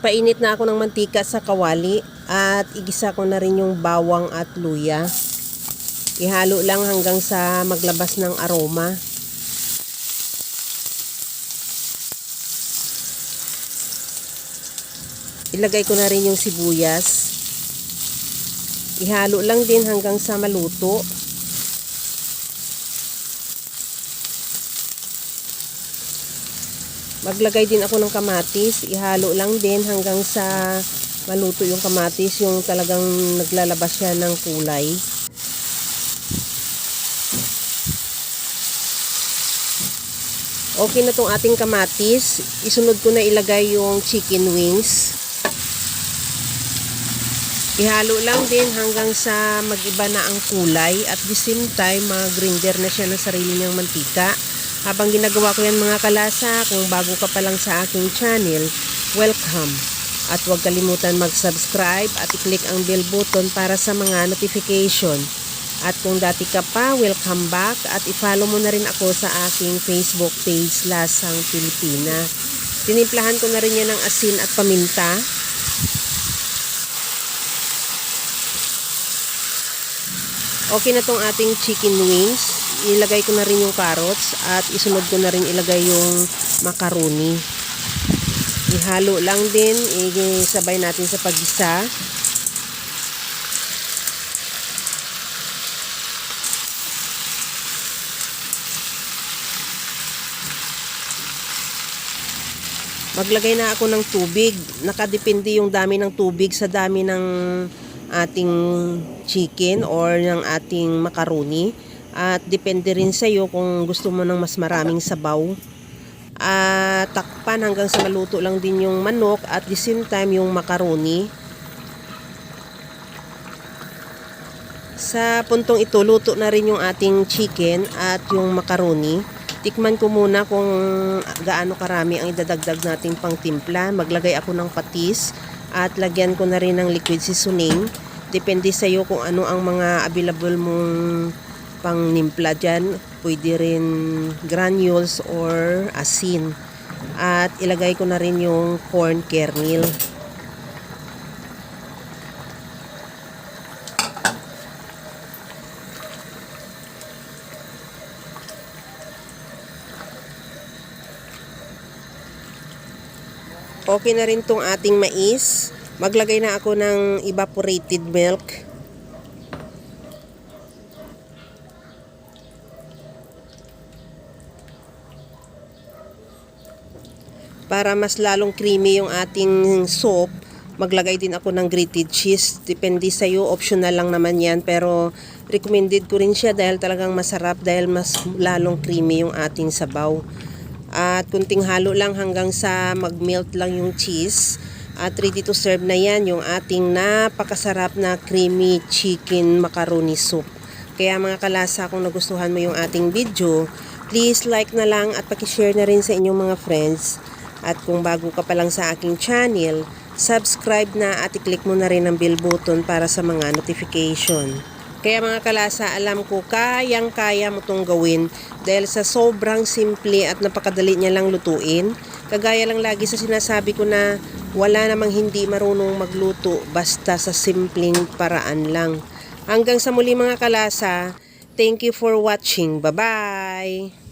Painit na ako ng mantika sa kawali at igisa ko na rin yung bawang at luya. Ihalo lang hanggang sa maglabas ng aroma. Ilagay ko na rin yung sibuyas. Ihalo lang din hanggang sa maluto. Maglagay din ako ng kamatis. Ihalo lang din hanggang sa maluto yung kamatis, yung talagang naglalabas siya ng kulay. Okay na tong ating kamatis. Isunod ko na ilagay yung chicken wings. Ihalo lang din hanggang sa mag-iba na ang kulay at the same time mag-grinder na siya ng sarili niyang mantika. Habang ginagawa ko yan mga kalasa, kung bago ka pa lang sa aking channel, welcome. At huwag kalimutan mag-subscribe at i-click ang bell button para sa mga notification. At kung dati ka pa, welcome back at i-follow mo na rin ako sa aking Facebook page, Lasang Pilipina. Tinimplahan ko na rin yan ng asin at paminta. Okay na tong ating chicken wings. Ilagay ko na rin yung carrots at isunod ko na rin ilagay yung macaroni. Ihalo lang din, isabay natin sa paggisa. Maglagay na ako ng tubig. Nakadepende yung dami ng tubig sa dami ng ating chicken or ng ating macaroni. At depende rin sa iyo kung gusto mo ng mas maraming sabaw. At takpan hanggang sa maluto lang din yung manok at the same time yung macaroni. Sa puntong ito, luto na rin yung ating chicken at yung macaroni. Tikman ko muna kung gaano karami ang idadagdag nating pangtimpla. Maglagay ako ng patis at lagyan ko na rin ng liquid seasoning. Depende sa iyo kung ano ang mga available mong pangnimpla dyan. Pwede rin granules or asin. At ilagay ko na rin yung corn kernel. Okay na rin tong ating mais. Maglagay na ako ng evaporated milk. Para mas lalong creamy yung ating soup, maglagay din ako ng grated cheese. Depende sa iyo, optional lang naman yan. Pero recommended ko rin siya dahil talagang masarap, dahil mas lalong creamy yung ating sabaw. At kunting halo lang hanggang sa mag-melt lang yung cheese. At ready to serve na yan yung ating napakasarap na creamy chicken macaroni soup. Kaya mga kalasa, kung nagustuhan mo yung ating video, please like na lang at pakishare na rin sa inyong mga friends. At kung bago ka pa lang sa aking channel, subscribe na at i-click mo na rin ang bell button para sa mga notification. Kaya mga kalasa, alam ko kayang-kaya mo itong gawin dahil sa sobrang simple at napakadali niya lang lutuin. Kagaya lang lagi sa sinasabi ko na wala namang hindi marunong magluto basta sa simpleng paraan lang. Hanggang sa muli mga kalasa, thank you for watching. Bye-bye!